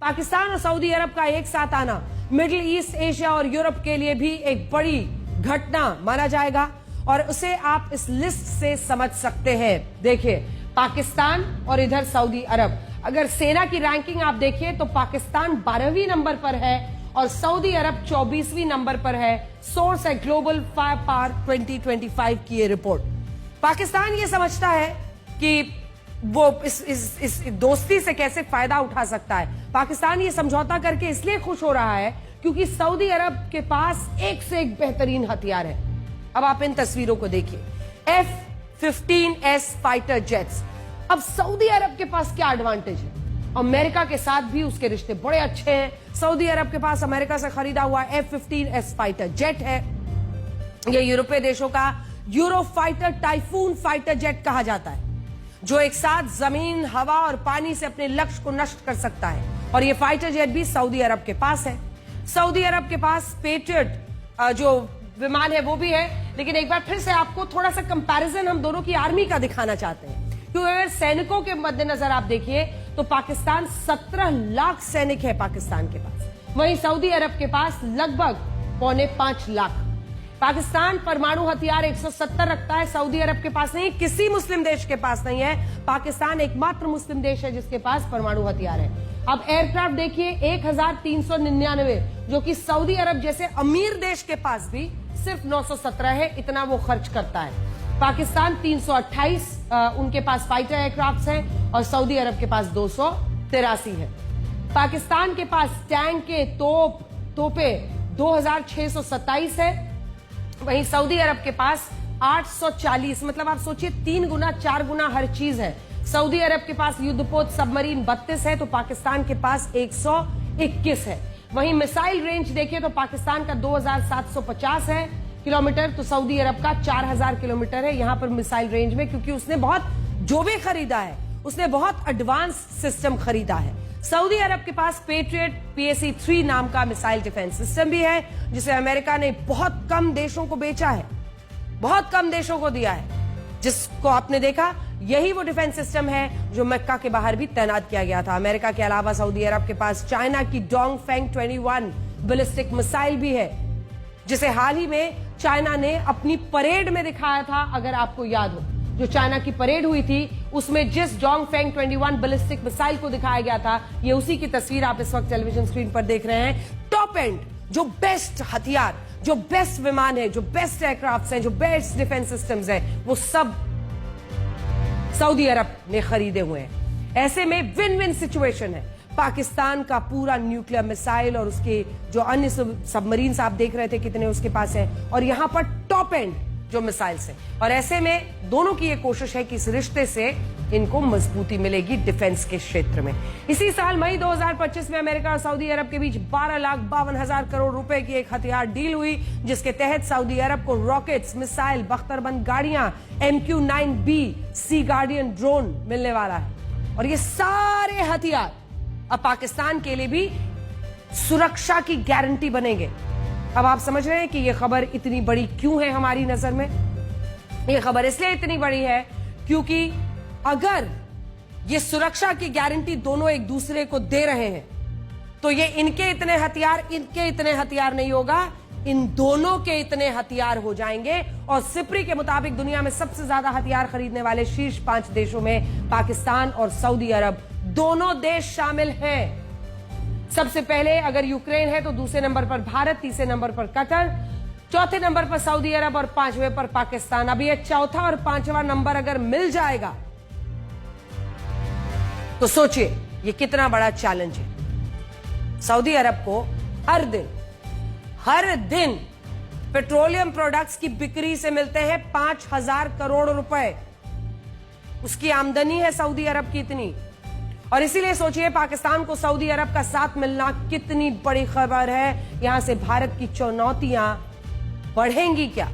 पाकिस्तान और सऊदी अरब का एक साथ आना मिडिल ईस्ट, एशिया और यूरोप के लिए भी एक बड़ी घटना माना जाएगा और उसे आप इस लिस्ट से समझ सकते हैं। देखिए, पाकिस्तान और इधर सऊदी अरब, अगर सेना की रैंकिंग आप देखिए तो पाकिस्तान 12वीं नंबर पर है और सऊदी अरब 24वीं नंबर पर है। सोर्स है ग्लोबल फायर पावर 2025 की ये रिपोर्ट। पाकिस्तान ये समझता है कि वो इस दोस्ती से कैसे फायदा उठा सकता है। पाकिस्तान ये समझौता करके इसलिए खुश हो रहा है क्योंकि सऊदी अरब के पास एक से एक बेहतरीन हथियार है। अब आप इन तस्वीरों को देखिए, F-15S फाइटर जेट्स। अब सऊदी अरब के पास क्या एडवांटेज है? अमेरिका के साथ भी उसके रिश्ते बड़े अच्छे हैं। सऊदी अरब के पास अमेरिका से खरीदा हुआ F-15S फाइटर जेट है। यह यूरोपीय देशों का euro fighter typhoon fighter jet कहा जाता है, जो एक साथ जमीन, हवा और पानी से अपने लक्ष्य को नष्ट कर सकता है। और यह फाइटर जेट भी सऊदी अरब के पास है। सऊदी अरब के पास पेट्रियट जो विमान है वो भी है। लेकिन एक बार फिर से आपको थोड़ा सा कंपैरिजन हम दोनों की आर्मी का दिखाना चाहते हैं, क्योंकि अगर सैनिकों के मद्देनजर आप देखिए तो पाकिस्तान 17 लाख सैनिक है पाकिस्तान के पास, वहीं सऊदी अरब के पास लगभग 4.25 लाख। पाकिस्तान परमाणु हथियार 170 रखता है, सऊदी अरब के पास नहीं, किसी मुस्लिम देश के पास नहीं है। पाकिस्तान एकमात्र मुस्लिम देश है जिसके पास परमाणु हथियार है। अब एयरक्राफ्ट देखिए 1399, जो कि सऊदी अरब जैसे अमीर देश के पास भी सिर्फ 917 है, इतना वो खर्च करता है। पाकिस्तान 328 उनके पास फाइटर एयरक्राफ्ट हैं और सऊदी अरब के पास 283 है। पाकिस्तान के पास टैंक के तोपे 2627 है, वहीं सऊदी अरब के पास 840, मतलब आप सोचिए 3 गुना 4 गुना हर चीज है। सऊदी अरब के पास युद्धपोत सबमरीन 32 है तो पाकिस्तान के पास 121 है। वहीं मिसाइल रेंज देखिए तो पाकिस्तान का 2750 है किलोमीटर, तो सऊदी अरब का 4000 किलोमीटर है यहां पर मिसाइल रेंज में, क्योंकि उसने जो भी खरीदा है उसने बहुत एडवांस सिस्टम खरीदा है। सऊदी अरब के पास पेट्रियट PAC-3 नाम का मिसाइल डिफेंस सिस्टम भी है, जिसे अमेरिका ने बहुत कम देशों को बेचा है, बहुत कम देशों को दिया है। जिसको आपने देखा, यही वो डिफेंस सिस्टम है जो मक्का के बाहर भी तैनात किया गया था। अमेरिका के अलावा सऊदी अरब के पास चाइना की डोंगफेंग 21 बैलिस्टिक मिसाइल भी है, जिसे हाल ही में चाइना ने अपनी परेड में दिखाया था। अगर आपको याद हो, जो चाइना की परेड हुई थी उसमें जिस डोंगफेंग 21 बैलिस्टिक मिसाइल को दिखाया गया था, ये उसी की तस्वीर आप इस वक्त टेलीविजन स्क्रीन पर देख रहे हैं। टॉप एंड जो बेस्ट हथियार, जो बेस्ट विमान है, जो बेस्ट एयरक्राफ्ट हैं, जो बेस्ट डिफेंस सिस्टम्स हैं, वो सब सऊदी अरब ने खरीदे हुए हैं। ऐसे में विन विन सिचुएशन है। पाकिस्तान का पूरा न्यूक्लियर मिसाइल और उसके जो अन्य सबमरीन्स आप देख रहे थे कितने उसके पास है, और यहां पर टॉप एंड जो मिसाइल्स है। और ऐसे में दोनों की ये कोशिश है कि इस रिश्ते से इनको मजबूती मिलेगी डिफेंस के क्षेत्र में। इसी साल मई 2025 में अमेरिका और सऊदी अरब के बीच 12,52,000 करोड़ रुपए की एक हथियार डील हुई, जिसके तहत सऊदी अरब को रॉकेट्स, मिसाइल, बख्तरबंद गाड़ियां, MQ-9B सी गार्डियन ड्रोन मिलने वाला है। और ये सारे हथियार अब पाकिस्तान के लिए भी सुरक्षा की गारंटी बनेंगे। अब आप समझ रहे हैं कि यह खबर इतनी बड़ी क्यों है हमारी नजर में। यह खबर इसलिए इतनी बड़ी है क्योंकि अगर ये सुरक्षा की गारंटी दोनों एक दूसरे को दे रहे हैं तो ये इनके इतने हथियार नहीं होगा, इन दोनों के इतने हथियार हो जाएंगे। और सिप्री के मुताबिक दुनिया में सबसे ज्यादा हथियार खरीदने वाले शीर्ष 5 देशों में पाकिस्तान और सऊदी अरब दोनों देश शामिल हैं। सबसे पहले अगर यूक्रेन है तो दूसरे नंबर पर भारत, तीसरे नंबर पर कतर, चौथे नंबर पर सऊदी अरब और 5वें पर पाकिस्तान। अब ये चौथा और 5वां नंबर अगर मिल जाएगा तो सोचिए ये कितना बड़ा चैलेंज है। सऊदी अरब को हर दिन पेट्रोलियम प्रोडक्ट्स की बिक्री से मिलते हैं 5,000 करोड़ रुपए। उसकी आमदनी है सऊदी अरब की इतनी। और इसीलिए सोचिए पाकिस्तान को सऊदी अरब का साथ मिलना कितनी बड़ी खबर है। यहां से भारत की चुनौतियां बढ़ेंगी क्या?